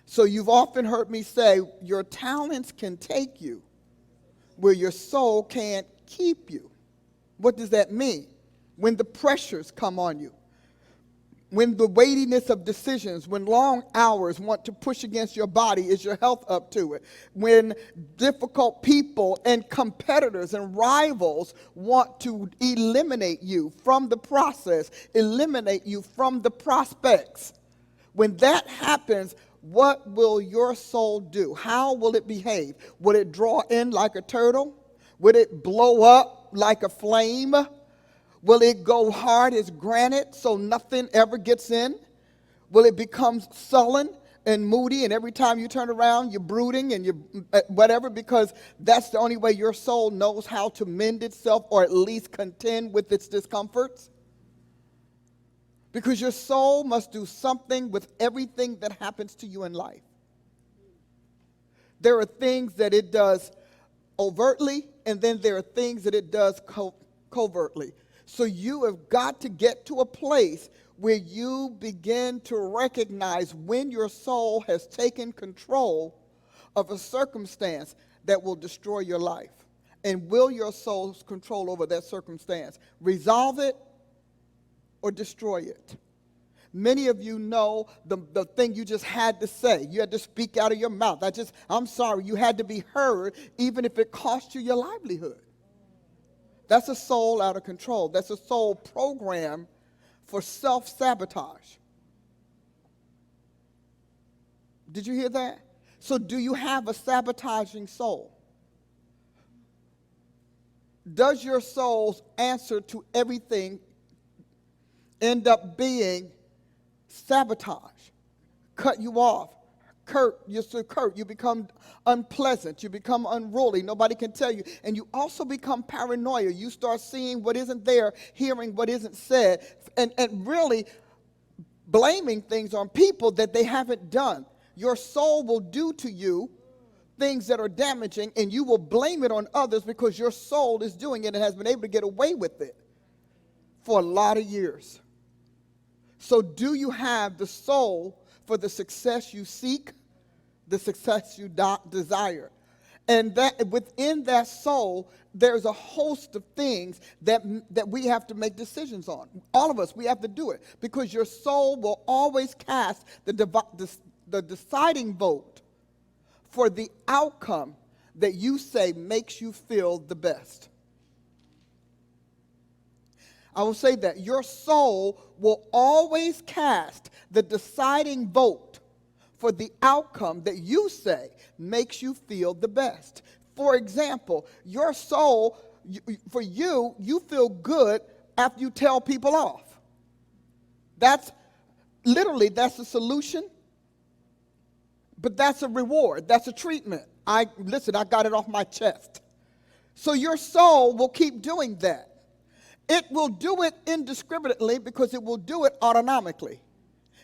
So you've often heard me say, your talents can take you where your soul can't keep you. What does that mean? When the pressures come on you, when the weightiness of decisions, when long hours want to push against your body, is your health up to it? When difficult people and competitors and rivals want to eliminate you from the process, eliminate you from the prospects. When that happens, what will your soul do? How will it behave? Will it draw in like a turtle? Will it blow up like a flame? Will it go hard as granite so nothing ever gets in? Will it become sullen and moody, and every time you turn around, you're brooding and you're whatever, because that's the only way your soul knows how to mend itself or at least contend with its discomforts? Because your soul must do something with everything that happens to you in life. There are things that it does overtly, and then there are things that it does covertly. So you have got to get to a place where you begin to recognize when your soul has taken control of a circumstance that will destroy your life. And will your soul's control over that circumstance resolve it or destroy it? Many of you know the thing you just had to say. You had to speak out of your mouth. I'm sorry, you had to be heard, even if it cost you your livelihood. That's a soul out of control. That's a soul program for self-sabotage. Did you hear that? So do you have a sabotaging soul? Does your soul's answer to everything end up being sabotage? Cut you off. You're so curt. You become unpleasant. You become unruly. Nobody can tell you. And you also become paranoia. You start seeing what isn't there, hearing what isn't said, and really blaming things on people that they haven't done. Your soul will do to you things that are damaging, and you will blame it on others because your soul is doing it and has been able to get away with it for a lot of years. So do you have the soul for the success you seek, the success you desire? And that within that soul, there's a host of things that we have to make decisions on. All of us, we have to do it, because your soul will always cast the deciding vote for the outcome that you say makes you feel the best. I will say that your soul will always cast the deciding vote for the outcome that you say makes you feel the best. For example, your soul, for you feel good after you tell people off. That's a solution, but that's a reward. That's a treatment. I got it off my chest. So your soul will keep doing that. It will do it indiscriminately because it will do it autonomically.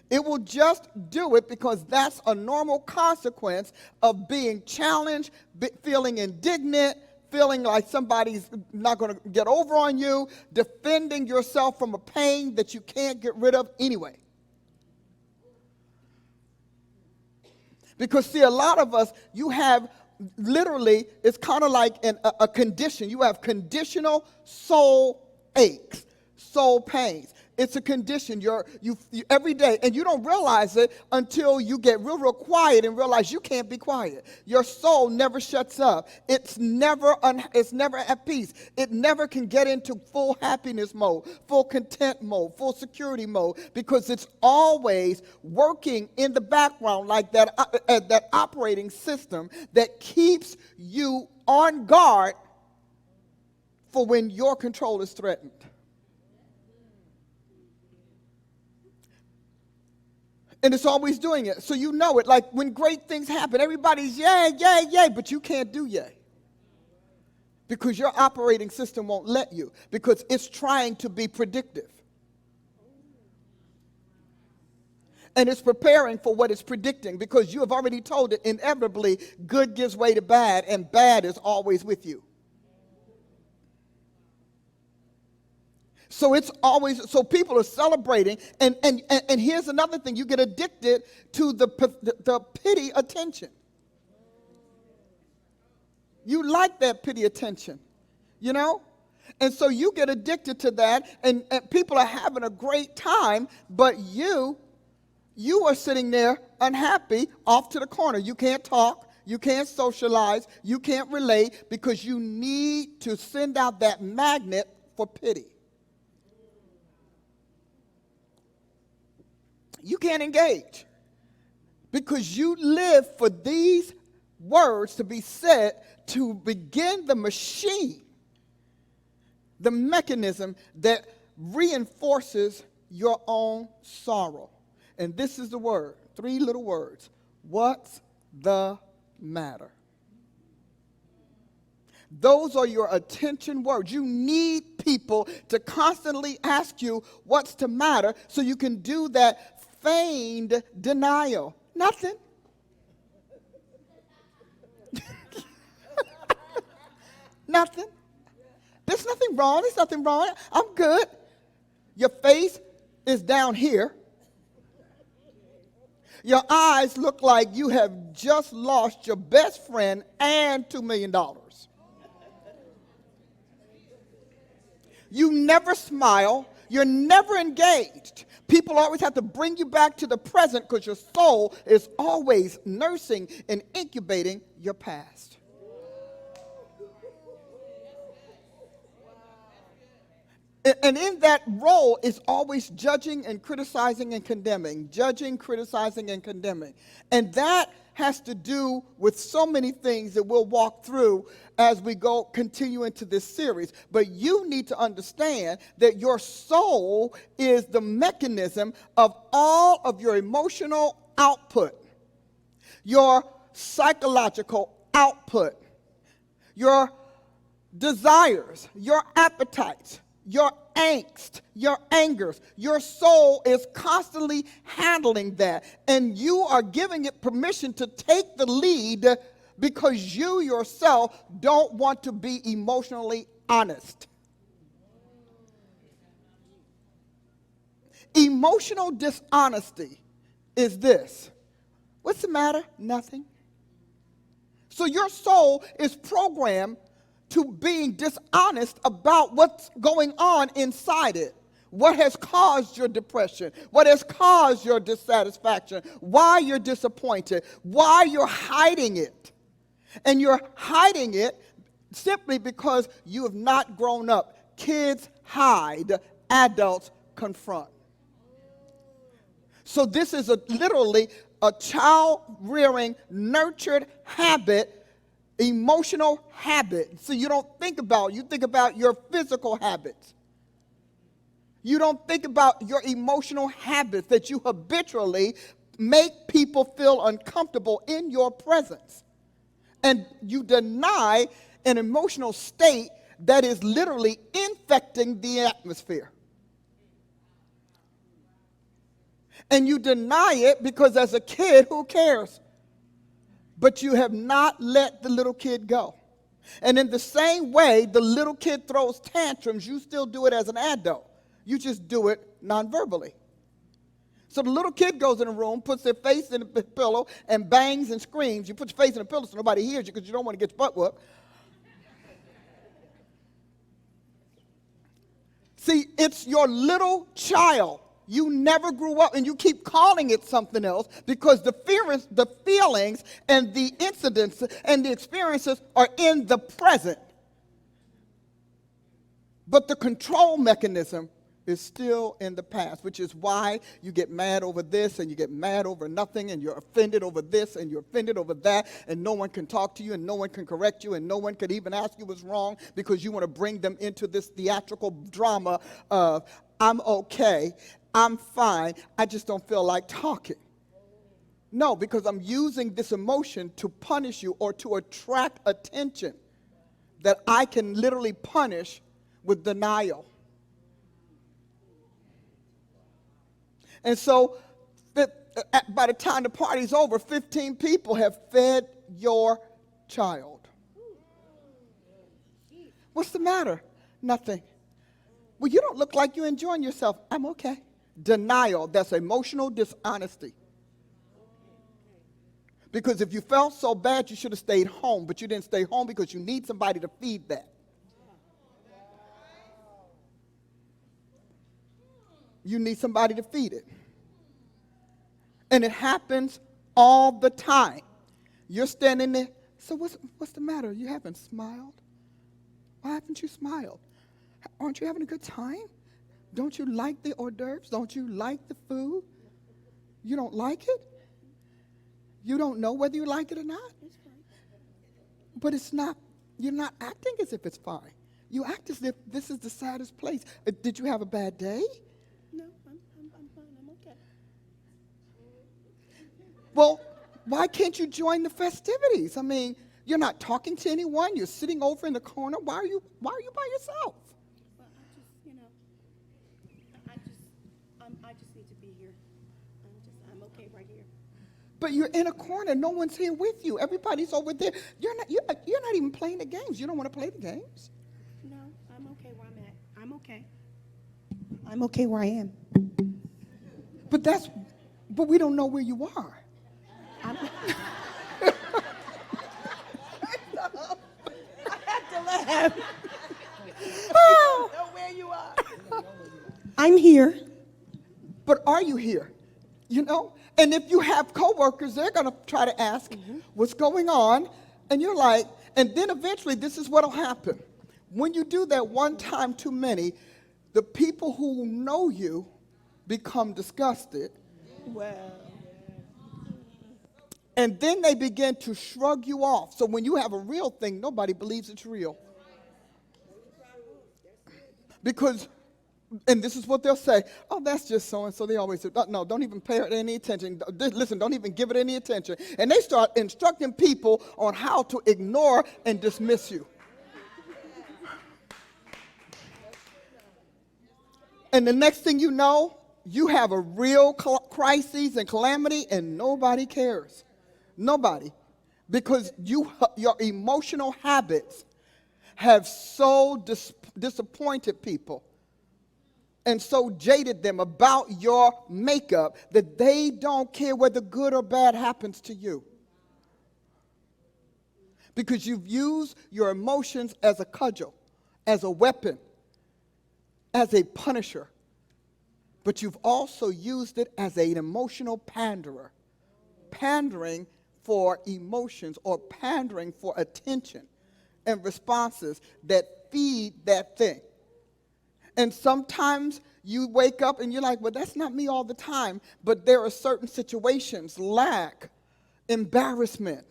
It will just do it because that's a normal consequence of being challenged, feeling indignant, feeling like somebody's not going to get over on you, defending yourself from a pain that you can't get rid of anyway. Because, see, a lot of us, you have literally, it's kind of like a condition. You have conditional soul aches, soul pains. It's a condition. You every day, and you don't realize it until you get real quiet and realize you can't be quiet. Your soul never shuts up. It's never at peace. It never can get into full happiness mode, full content mode, full security mode, because it's always working in the background like that operating system that keeps you on guard for when your control is threatened. And it's always doing it. So you know it. Like when great things happen, everybody's yay, yay, yay, but you can't do yay. Because your operating system won't let you, because it's trying to be predictive. And it's preparing for what it's predicting, because you have already told it inevitably good gives way to bad, and bad is always with you. So it's always, so people are celebrating. And here's another thing. You get addicted to the pity attention. You like that pity attention, you know? And so you get addicted to that, and people are having a great time, but you are sitting there unhappy off to the corner. You can't talk. You can't socialize. You can't relate because you need to send out that magnet for pity. You can't engage because you live for these words to be said to begin the machine, the mechanism that reinforces your own sorrow. And this is the word, 3 little words. What's the matter? Those are your attention words. You need people to constantly ask you what's the matter so you can do that feigned denial. Nothing. Nothing. There's nothing wrong. There's nothing wrong. I'm good. Your face is down here. Your eyes look like you have just lost your best friend and $2 million. You never smile. You're never engaged. People always have to bring you back to the present because your soul is always nursing and incubating your past. And in that role is always judging and criticizing and condemning. Judging, criticizing, and condemning. And that has to do with so many things that we'll walk through as we continue into this series. But you need to understand that your soul is the mechanism of all of your emotional output, your psychological output, your desires, your appetites, your angst, your angers. Your soul is constantly handling that. And you are giving it permission to take the lead because you yourself don't want to be emotionally honest. Emotional dishonesty is this. What's the matter? Nothing. So your soul is programmed to being dishonest about what's going on inside it. What has caused your depression? What has caused your dissatisfaction? Why you're disappointed? Why you're hiding it? And you're hiding it simply because you have not grown up. Kids hide, adults confront. So this is literally a child-rearing, nurtured habit, emotional habit. So you think about your physical habits. You don't think about your emotional habits that you habitually make people feel uncomfortable in your presence. And you deny an emotional state that is literally infecting the atmosphere. And you deny it because as a kid, who cares? But you have not let the little kid go. And in the same way, the little kid throws tantrums, you still do it as an adult. You just do it non-verbally. So the little kid goes in a room, puts their face in the pillow, and bangs and screams. You put your face in the pillow so nobody hears you because you don't want to get your butt whooped. See, it's your little child. You never grew up, and you keep calling it something else because the feelings and the incidents and the experiences are in the present. But the control mechanism is still in the past, which is why you get mad over this and you get mad over nothing and you're offended over this and you're offended over that and no one can talk to you and no one can correct you and no one could even ask you what's wrong because you want to bring them into this theatrical drama of I'm okay, I'm fine, I just don't feel like talking. No, because I'm using this emotion to punish you or to attract attention that I can literally punish with denial. And so by the time the party's over, 15 people have fed your child. What's the matter? Nothing. Well, you don't look like you're enjoying yourself. I'm okay. Denial, that's emotional dishonesty. Because if you felt so bad, you should have stayed home, but you didn't stay home because you need somebody to feed that. You need somebody to feed it. And it happens all the time. You're standing there, so what's the matter? You haven't smiled? Why haven't you smiled? Aren't you having a good time? Don't you like the hors d'oeuvres? Don't you like the food? You don't like it? You don't know whether you like it or not? But it's not, you're not acting as if it's fine. You act as if this is the saddest place. Did you have a bad day? No, I'm fine. I'm okay. Well, why can't you join the festivities? I mean, you're not talking to anyone. You're sitting over in the corner. Why are you by yourself? Well, I just need to be here. I'm okay right here. But you're in a corner. No one's here with you. Everybody's over there. You're not even playing the games. You don't want to play the games. No, I'm okay where I'm at. I'm okay. I'm okay where I am. But we don't know where you are. I had to laugh. I don't know where you are. I'm here. But are you here? You know? And if you have coworkers, they're going to try to ask, what's going on? And you're like, and then eventually this is what will happen. When you do that one time too many, the people who know you become disgusted. Well. And then they begin to shrug you off. So when you have a real thing, nobody believes it's real. Because, and this is what they'll say, oh, that's just so-and-so. They always say, no, don't even pay it any attention. Listen, don't even give it any attention. And they start instructing people on how to ignore and dismiss you. And the next thing you know, you have a real crisis and calamity, and nobody cares. Nobody. Because your emotional habits have so disappointed people and so jaded them about your makeup that they don't care whether good or bad happens to you. Because you've used your emotions as a cudgel, as a weapon, as a punisher. But you've also used it as an emotional panderer, pandering for emotions or pandering for attention and responses that feed that thing. And sometimes you wake up and you're like, well, that's not me all the time. But there are certain situations, lack, embarrassment,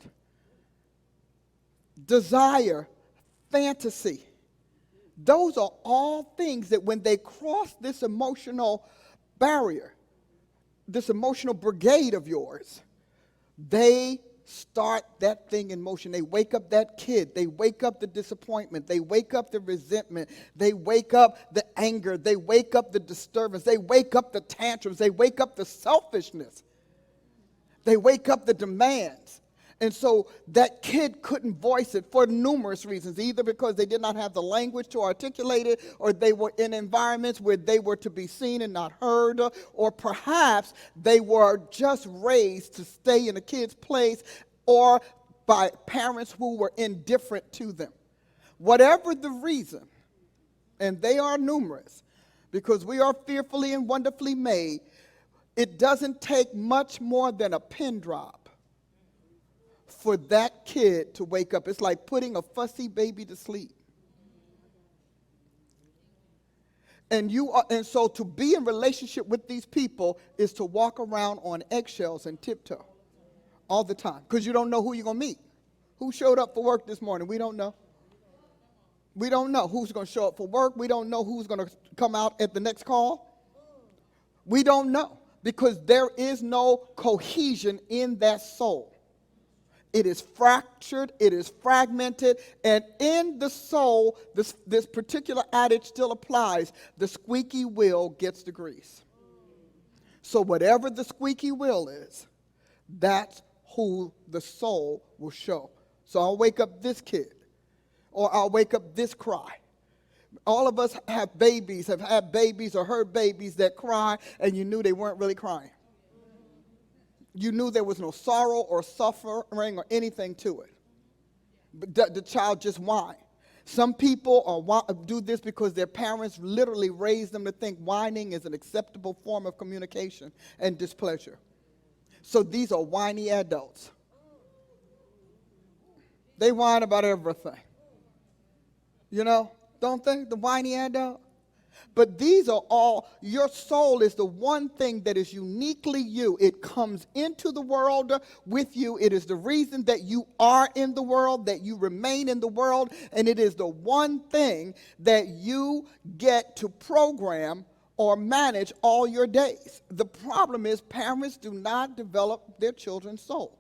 desire, fantasy. Those are all things that when they cross this emotional barrier, this emotional brigade of yours, they start that thing in motion. They wake up that kid. They wake up the disappointment. They wake up the resentment. They wake up the anger. They wake up the disturbance. They wake up the tantrums. They wake up the selfishness. They wake up the demands. And so that kid couldn't voice it for numerous reasons, either because they did not have the language to articulate it, or they were in environments where they were to be seen and not heard, or perhaps they were just raised to stay in a kid's place, or by parents who were indifferent to them. Whatever the reason, and they are numerous, because we are fearfully and wonderfully made, it doesn't take much more than a pin drop for that kid to wake up. It's like putting a fussy baby to sleep. And so to be in relationship with these people is to walk around on eggshells and tiptoe all the time, because you don't know who you're going to meet. Who showed up for work this morning? We don't know. We don't know who's going to show up for work. We don't know who's going to come out at the next call. We don't know, because there is no cohesion in that soul. It is fractured, it is fragmented, and in the soul, this particular adage still applies: the squeaky wheel gets the grease. So whatever the squeaky wheel is, that's who the soul will show. So I'll wake up this kid, or I'll wake up this cry. All of us have babies, have had babies or heard babies that cry, and you knew they weren't really crying. You knew there was no sorrow or suffering or anything to it. But the child just whined. Some people do this because their parents literally raised them to think whining is an acceptable form of communication and displeasure. So these are whiny adults. They whine about everything. You know, don't they? The whiny adult. But these are all, your soul is the one thing that is uniquely you. It comes into the world with you. It is the reason that you are in the world, that you remain in the world, and it is the one thing that you get to program or manage all your days. The problem is parents do not develop their children's soul.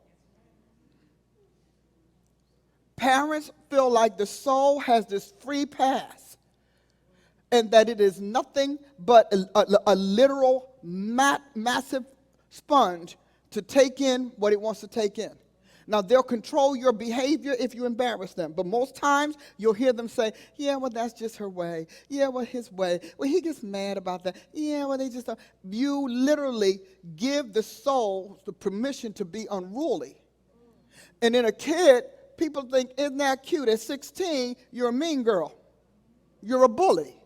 Parents feel like the soul has this free pass, and that it is nothing but a literal massive sponge to take in what it wants to take in. Now, they'll control your behavior if you embarrass them. But most times, you'll hear them say, yeah, well, that's just her way. Yeah, well, his way. Well, he gets mad about that. Yeah, well, they just don't. You literally give the soul the permission to be unruly. And in a kid, people think, isn't that cute? At 16, you're a mean girl. You're a bully.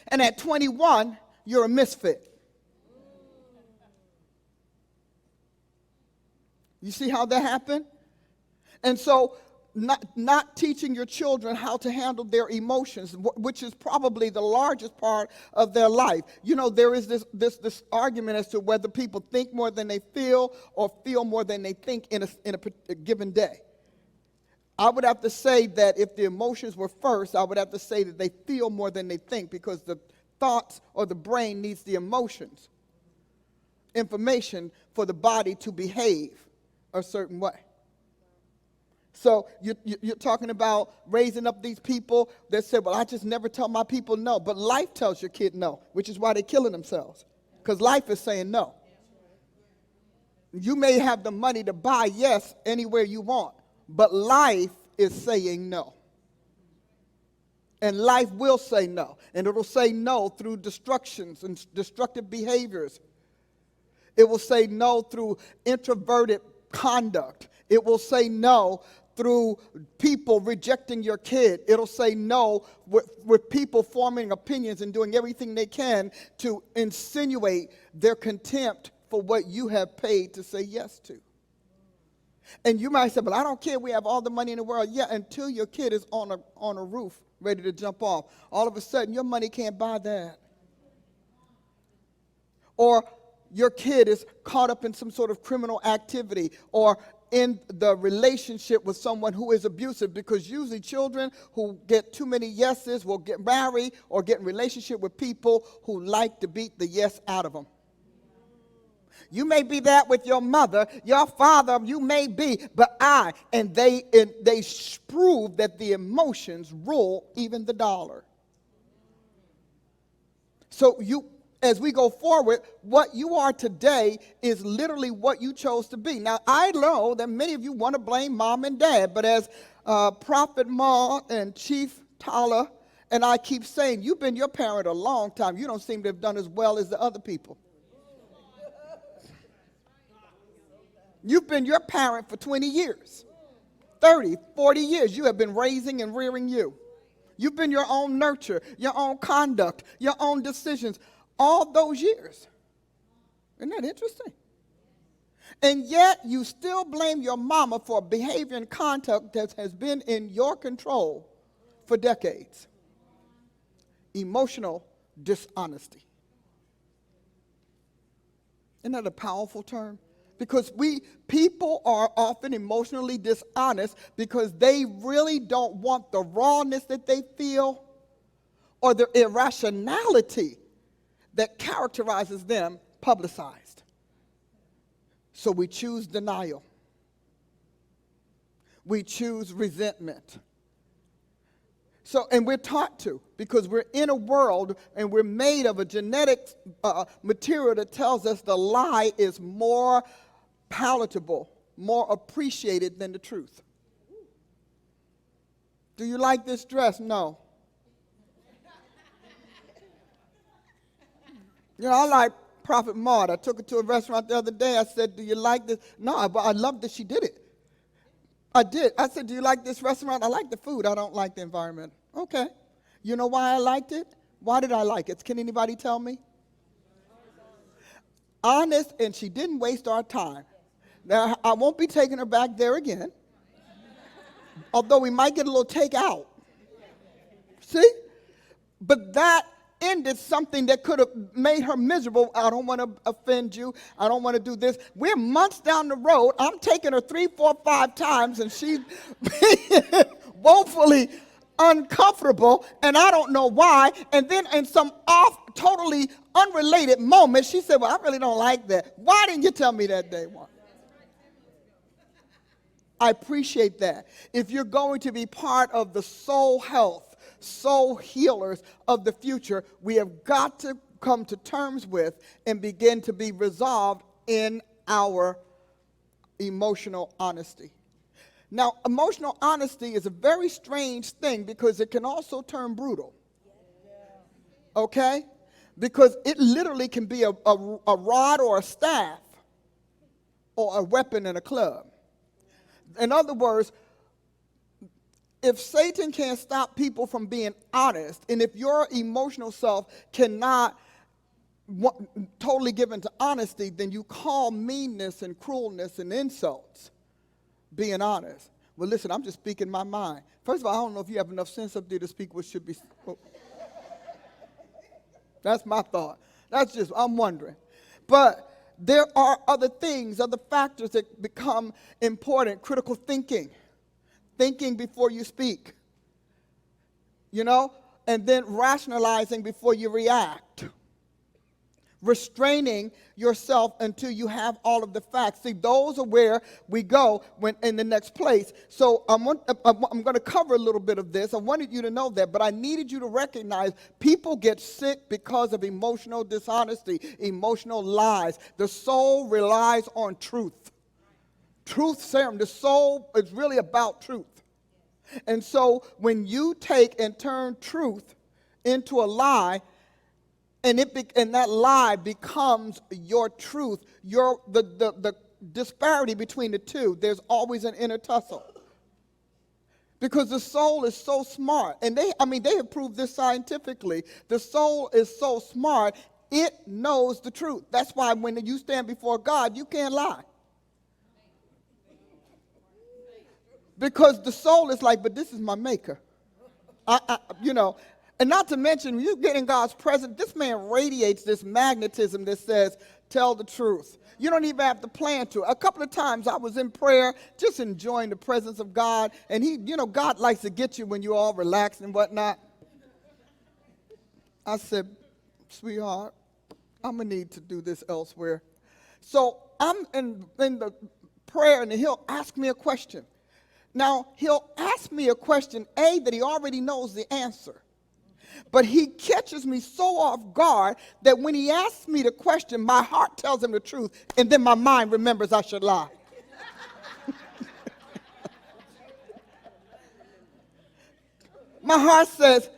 And at 21, you're a misfit. You see how that happened? And so not teaching your children how to handle their emotions, which is probably the largest part of their life. You know, there is this argument as to whether people think more than they feel or feel more than they think in a given day. I would have to say that if the emotions were first, I would have to say that they feel more than they think, because the thoughts or the brain needs the emotions, information for the body to behave a certain way. So you're talking about raising up these people that say, well, I just never tell my people no. But life tells your kid no, which is why they're killing themselves, because life is saying no. You may have the money to buy yes anywhere you want, but life is saying no. And life will say no. And it'll say no through destructions and destructive behaviors. It will say no through introverted conduct. It will say no through people rejecting your kid. It'll say no with people forming opinions and doing everything they can to insinuate their contempt for what you have paid to say yes to. And you might say, but I don't care, we have all the money in the world. Yeah, until your kid is on a roof ready to jump off. All of a sudden, your money can't buy that. Or your kid is caught up in some sort of criminal activity, or in the relationship with someone who is abusive, because usually children who get too many yeses will get married or get in relationship with people who like to beat the yes out of them. You may be that with your mother, your father, you may be, but they prove that the emotions rule even the dollar. So as we go forward, what you are today is literally what you chose to be. Now, I know that many of you want to blame mom and dad, but as Prophet Ma and Chief Tala and I keep saying, you've been your parent a long time. You don't seem to have done as well as the other people. You've been your parent for 20 years, 30, 40 years. You have been raising and rearing you. You've been your own nurture, your own conduct, your own decisions, all those years. Isn't that interesting? And yet you still blame your mama for behavior and conduct that has been in your control for decades. Emotional dishonesty. Isn't that a powerful term? Because people are often emotionally dishonest because they really don't want the rawness that they feel or the irrationality that characterizes them publicized. So we choose denial. We choose resentment. And we're taught to, because we're in a world and we're made of a genetic material that tells us the lie is more palatable, more appreciated than the truth. Do you like this dress? No. You know, I like Prophet Maud. I took her to a restaurant the other day. I said, do you like this? No, but I love that she did it. I did. I said, do you like this restaurant? I like the food. I don't like the environment. Okay. You know why I liked it? Why did I like it? Can anybody tell me? Honest, and she didn't waste our time. Now, I won't be taking her back there again, although we might get a little takeout. See? But that ended something that could have made her miserable. I don't want to offend you. I don't want to do this. We're months down the road. I'm taking her 3, 4, 5 times, and she's woefully uncomfortable, and I don't know why. And then in some totally unrelated moment, she said, well, I really don't like that. Why didn't you tell me that day one? I appreciate that. If you're going to be part of the soul health, soul healers of the future, we have got to come to terms with and begin to be resolved in our emotional honesty. Now, emotional honesty is a very strange thing because it can also turn brutal. Okay? Because it literally can be a rod or a staff or a weapon in a club. In other words, if Satan can't stop people from being honest, and if your emotional self cannot totally give into honesty, then you call meanness and cruelness and insults being honest. Well, listen, I'm just speaking my mind. First of all, I don't know if you have enough sense up there to speak what should be. That's my thought. I'm wondering. But there are other things, other factors that become important. Critical thinking before you speak, and then rationalizing before you react. Restraining yourself until you have all of the facts. See, those are where we go when in the next place. So I'm going to cover a little bit of this. I wanted you to know that, but I needed you to recognize people get sick because of emotional dishonesty, emotional lies. The soul relies on truth. Truth serum. The soul is really about truth. And so when you take and turn truth into a lie, and that lie becomes your truth, the disparity between the two, there's always an inner tussle. Because the soul is so smart, and they have proved this scientifically. The soul is so smart, it knows the truth. That's why when you stand before God, you can't lie. Because the soul is like, but this is my maker. And not to mention, when you get in God's presence, this man radiates this magnetism that says, tell the truth. You don't even have to plan to. A couple of times I was in prayer, just enjoying the presence of God. And God likes to get you when you're all relaxed and whatnot. I said, sweetheart, I'm going to need to do this elsewhere. So I'm in the prayer, and he'll ask me a question. Now, he'll ask me a question, that he already knows the answer. But he catches me so off guard that when he asks me the question, my heart tells him the truth, and then my mind remembers I should lie. My heart says,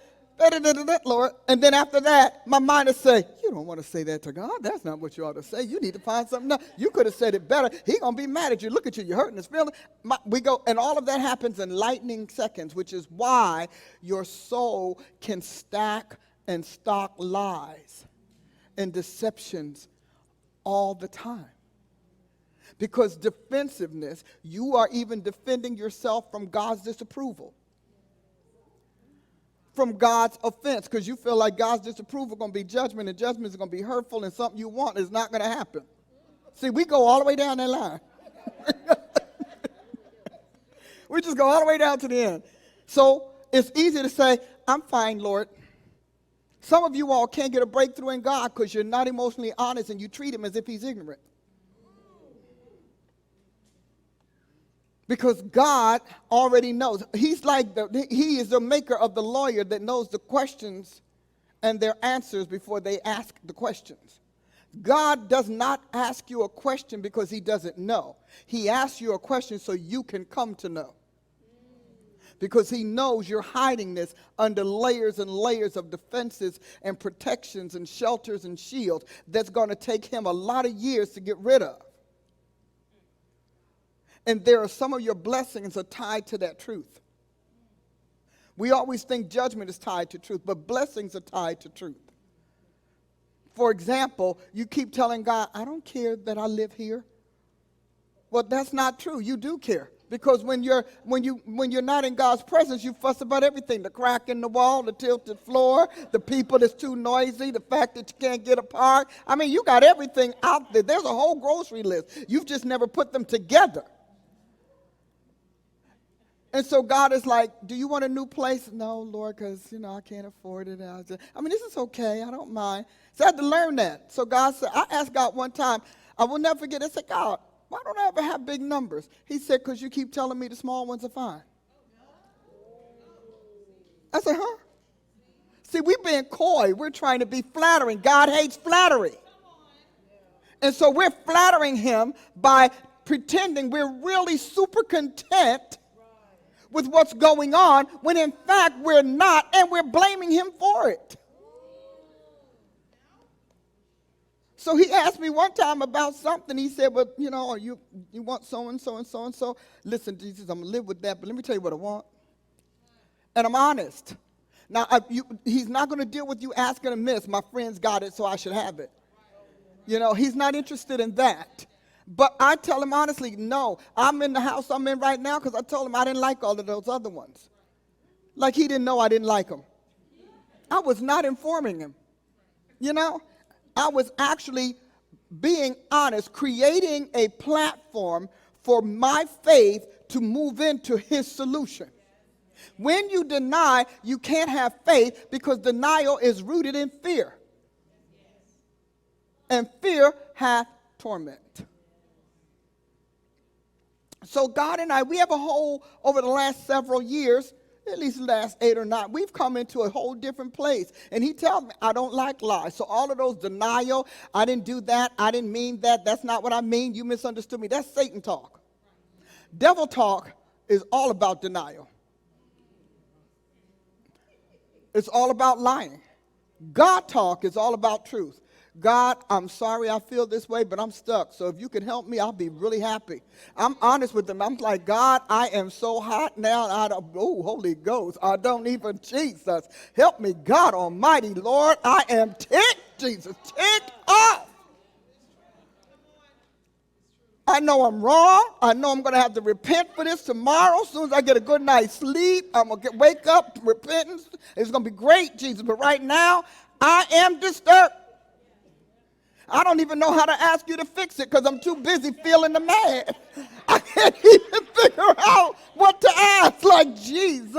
Lord, and then after that, my mind will say, you don't want to say that to God. That's not what you ought to say. You need to find something else. You could have said it better. He's going to be mad at you. Look at you. You're hurting his feelings. We go, and all of that happens in lightning seconds, which is why your soul can stack and stock lies and deceptions all the time. Because defensiveness, you are even defending yourself from God's disapproval. From God's offense, because you feel like God's disapproval is going to be judgment, and judgment is going to be hurtful, and something you want is not going to happen. See, we go all the way down that line. We just go all the way down to the end. So it's easy to say, I'm fine, Lord. Some of you all can't get a breakthrough in God because you're not emotionally honest and you treat him as if he's ignorant. Because God already knows. He is the maker of the lawyer that knows the questions and their answers before they ask the questions. God does not ask you a question because he doesn't know. He asks you a question so you can come to know. because he knows you're hiding this under layers and layers of defenses and protections and shelters and shields that's going to take him a lot of years to get rid of. And there are some of your blessings are tied to that truth. We always think judgment is tied to truth, but blessings are tied to truth. For example, you keep telling God, I don't care that I live here. Well, that's not true. You do care. Because when you're not in God's presence, you fuss about everything. The crack in the wall, the tilted floor, the people that's too noisy, the fact that you can't get a park. I mean, you got everything out there. There's a whole grocery list. You've just never put them together. And so God is like, do you want a new place? No, Lord, because, I can't afford it. This is okay. I don't mind. So I had to learn that. So God said, I asked God one time, I will never forget. I said, God, why don't I ever have big numbers? He said, because you keep telling me the small ones are fine. I said, huh? See, we're being coy. We're trying to be flattering. God hates flattery. And so we're flattering him by pretending we're really super content with what's going on, when in fact we're not, and we're blaming him for it. So he asked me one time about something. He said, well, you want so-and-so and so-and-so. Listen, Jesus, I'm going to live with that, but let me tell you what I want. And I'm honest. Now, he's not going to deal with you asking amiss. My friends got it, so I should have it. He's not interested in that. But I tell him honestly, no, I'm in the house I'm in right now because I told him I didn't like all of those other ones. Like he didn't know I didn't like them. I was not informing him. I was actually being honest, creating a platform for my faith to move into his solution. When you deny, you can't have faith because denial is rooted in fear. And fear hath torment. So God and I, we have over the last several years, at least the last 8 or 9, we've come into a whole different place. And he tells me, I don't like lies. So all of those denial, I didn't do that, I didn't mean that, that's not what I mean, you misunderstood me. That's Satan talk. Devil talk is all about denial. It's all about lying. God talk is all about truth. God, I'm sorry I feel this way, but I'm stuck. So if you can help me, I'll be really happy. I'm honest with them. I'm like, God, I am so hot now. Holy Ghost, I don't even, Jesus. Help me, God Almighty, Lord. I am ticked, Jesus, ticked off. I know I'm wrong. I know I'm going to have to repent for this tomorrow. As soon as I get a good night's sleep, I'm going to wake up, repentance. It's going to be great, Jesus. But right now, I am disturbed. I don't even know how to ask you to fix it because I'm too busy feeling the mad. I can't even figure out what to ask. Like, Jesus,